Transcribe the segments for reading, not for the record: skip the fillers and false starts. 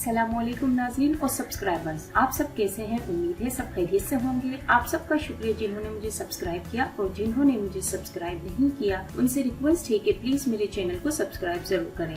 अस्सलाम वालेकुम नाज़रीन और सब्सक्राइबर्स, आप सब कैसे हैं? उम्मीद है सब खैरियत से होंगे। आप सबका शुक्रिया जिन्होंने मुझे सब्सक्राइब किया और जिन्होंने मुझे सब्सक्राइब नहीं किया उनसे रिक्वेस्ट है कि प्लीज मेरे चैनल को सब्सक्राइब जरूर करें।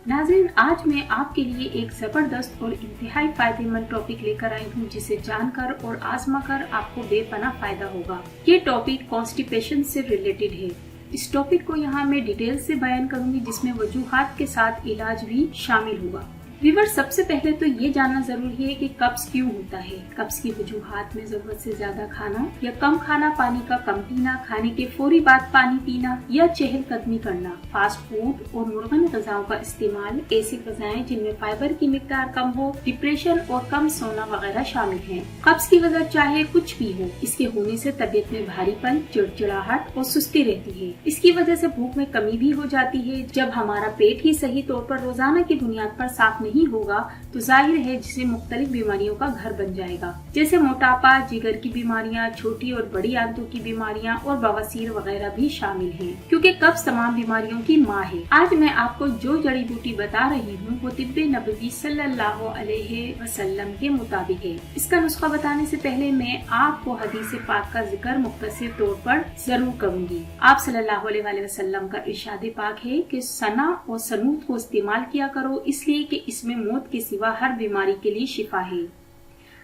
नाज़रीन, आज मैं आपके लिए एक जबरदस्त और इंतहाई फायदेमंद टॉपिक लेकर आई हूँ जिसे जानकर और आजमा कर आपको बेपनाह फायदा होगा। ये टॉपिक कॉन्स्टिपेशन से रिलेटेड है। इस टॉपिक को यहाँ मैं डिटेल से बयान करूंगी जिसमें वजूहात के साथ इलाज भी शामिल होगा। व्यूअर्स, सबसे पहले तो ये जानना जरूरी है कि कब्ज क्यों होता है। कब्ज की वजूहात में जरूरत से ज्यादा खाना या कम खाना, पानी का कम पीना, खाने के फौरी बाद पानी पीना या चहलकदमी करना, फास्ट फूड और मुर्गन गजाओं का इस्तेमाल, ऐसी गजाएं जिनमें फाइबर की मिकदार कम हो, डिप्रेशन और कम सोना वगैरह शामिल हैं। कब्ज की वजह चाहे कुछ भी हो, इसके होने से तबीयत में भारीपन, चिड़चिड़ाहट और सुस्ती रहती है। इसकी वजह से भूख में कमी भी हो जाती है। जब हमारा पेट ही सही तौर पर रोजाना की बुनियाद पर साफ नहीं होगा तो जाहिर है जिसे मुख्तलिफ बीमारियों का घर बन जाएगा, जैसे मोटापा, जिगर की बीमारियां, छोटी और बड़ी आंतों की बीमारियां और बवासीर वगैरह भी शामिल हैं, क्योंकि कब्ज तमाम बीमारियों की माँ है। आज मैं आपको जो जड़ी बूटी बता रही हूँ वो तिब्बे नबवी सल्लल्लाहु अलैहि वसल्लम के मुताबिक है। इसका नुस्खा बताने से पहले मैं आपको हदीस पाक का जिक्र मुख्तसर तौर पर जरूर करूंगी। आप सल्लल्लाहु अलैहि वसल्लम का इरशाद पाक है कि सना और सनूत को इस्तेमाल किया करो, इसलिए कि इसमें मौत के सिवा हर बीमारी के लिए शिफा है।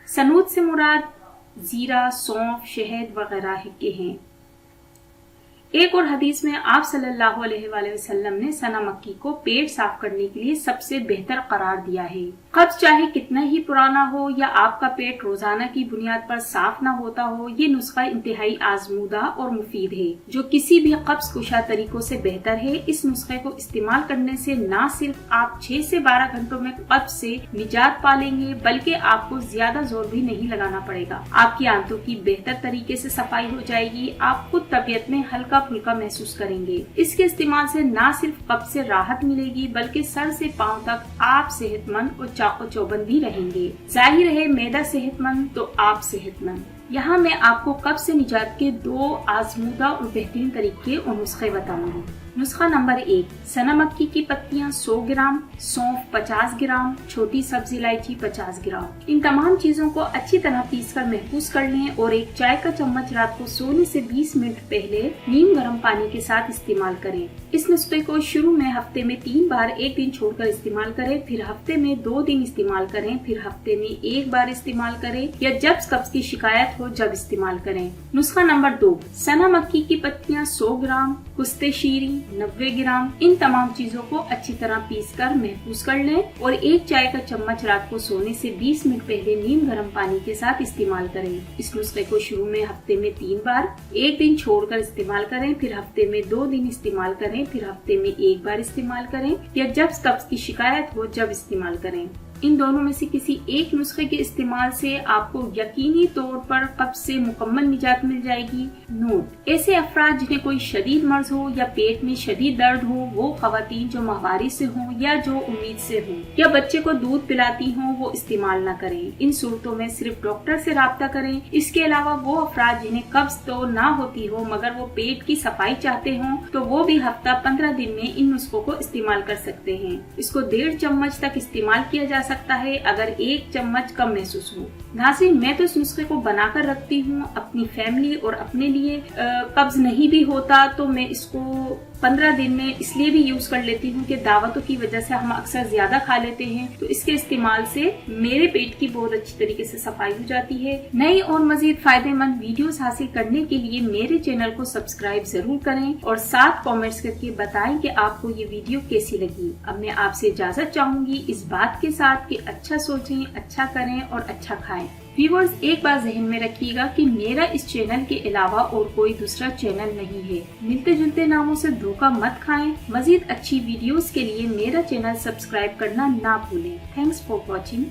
सनूत से मुराद जीरा, सौंफ, शहद वगैरह के हैं। एक और हदीस में आप सल्लल्लाहु अलैहि वसल्लम ने सना मक्की को पेट साफ करने के लिए सबसे बेहतर करार दिया है। कब्ज चाहे कितना ही पुराना हो या आपका पेट रोजाना की बुनियाद पर साफ न होता हो, ये नुस्खा इंतहाई आजमूदा और मुफीद है जो किसी भी कब्ज कुशा तरीकों से बेहतर है। इस नुस्खे को इस्तेमाल करने से न सिर्फ आप 6 से 12 घंटों में कब्ज से निजात पालेंगे बल्कि आपको ज्यादा जोर भी नहीं लगाना पड़ेगा। आपकी आंतों की बेहतर तरीके से सफाई हो जाएगी। आप खुद तबीयत में हल्का फुल्का महसूस करेंगे। इसके इस्तेमाल से न सिर्फ कब्ज से राहत मिलेगी बल्कि सर से पांव तक आप सेहतमंद और चाको चौबंद भी रहेंगे। जाहिर है मैदा सेहतमंद तो आप सेहतमंद। यहाँ मैं आपको कब्ज से निजात के 2 आजमूदा और बेहतरीन तरीके और नुस्खे बताऊंगी। नुस्खा नंबर 1, सना मक्की की पत्तियां 100 ग्राम, सौंफ 50 ग्राम, छोटी सब्जी इलायची 50 ग्राम। इन तमाम चीजों को अच्छी तरह पीसकर महफूज कर लें और एक चाय का चम्मच रात को सोने से 20 मिनट पहले नीम गर्म पानी के साथ इस्तेमाल करें। इस नुस्खे को शुरू में हफ्ते में 3 बार एक दिन छोड़कर इस्तेमाल करें, फिर हफ्ते में 2 दिन इस्तेमाल करें, फिर हफ्ते में 1 बार इस्तेमाल करें या जब कब्ज की शिकायत हो जब इस्तेमाल करें। नुस्खा नंबर 2, सना मक्की की पत्तियां 100 ग्राम, कुस्ते शीरी 90 ग्राम। इन तमाम चीजों को अच्छी तरह पीसकर महफूज कर लें और एक चाय का चम्मच रात को सोने से 20 मिनट पहले नीम गर्म पानी के साथ इस्तेमाल करें। इस नुस्खे को शुरू में हफ्ते में 3 बार एक दिन छोड़कर इस्तेमाल करें, फिर हफ्ते में 2 दिन इस्तेमाल करें, फिर हफ्ते में 1 बार इस्तेमाल करें या जब कब्ज की शिकायत हो जब इस्तेमाल करें। इन दोनों में से किसी एक नुस्खे के इस्तेमाल से आपको यकीनी तौर पर कब्ज से मुकम्मल निजात मिल जाएगी। नोट: ऐसे अफराद जिन्हें कोई शदीद मर्ज हो या पेट में शदीद दर्द हो, वो खवातीन जो माहवारी से हों या जो उम्मीद से हों या बच्चे को दूध पिलाती हों, वो इस्तेमाल न करें। इन सूरतों में सिर्फ डॉक्टर से राब्ता करें। इसके अलावा वो अफराद जिन्हें कब्ज तो ना होती हो मगर वो पेट की सफाई चाहते हों तो वो भी हफ्ता 15 दिन में इन नुस्खों को इस्तेमाल कर सकते हैं। इसको 1.5 चम्मच तक इस्तेमाल किया जा सकता है अगर 1 चम्मच कम महसूस हो। नाज़रीन, मैं तो इस नुस्खे को बनाकर रखती हूँ अपनी फैमिली और अपने लिए। कब्ज नहीं भी होता तो मैं इसको 15 दिन में इसलिए भी यूज कर लेती हूँ कि दावतों की वजह से हम अक्सर ज्यादा खा लेते हैं, तो इसके इस्तेमाल से मेरे पेट की बहुत अच्छी तरीके से सफाई हो जाती है। नई और मजीद फायदेमंद वीडियोस हासिल करने के लिए मेरे चैनल को सब्सक्राइब जरूर करें और साथ कमेंट्स करके बताएं कि आपको ये वीडियो कैसी लगी। अब मैं आपसे इजाजत चाहूंगी इस बात के साथ कि अच्छा सोचें, अच्छा करें और अच्छा खाएं। व्यूअर्स, एक बात जहन में रखिएगा कि मेरा इस चैनल के अलावा और कोई दूसरा चैनल नहीं है। मिलते जुलते नामों से धोखा मत खाएं। मजीद अच्छी वीडियोस के लिए मेरा चैनल सब्सक्राइब करना ना भूलें। Thanks for watching.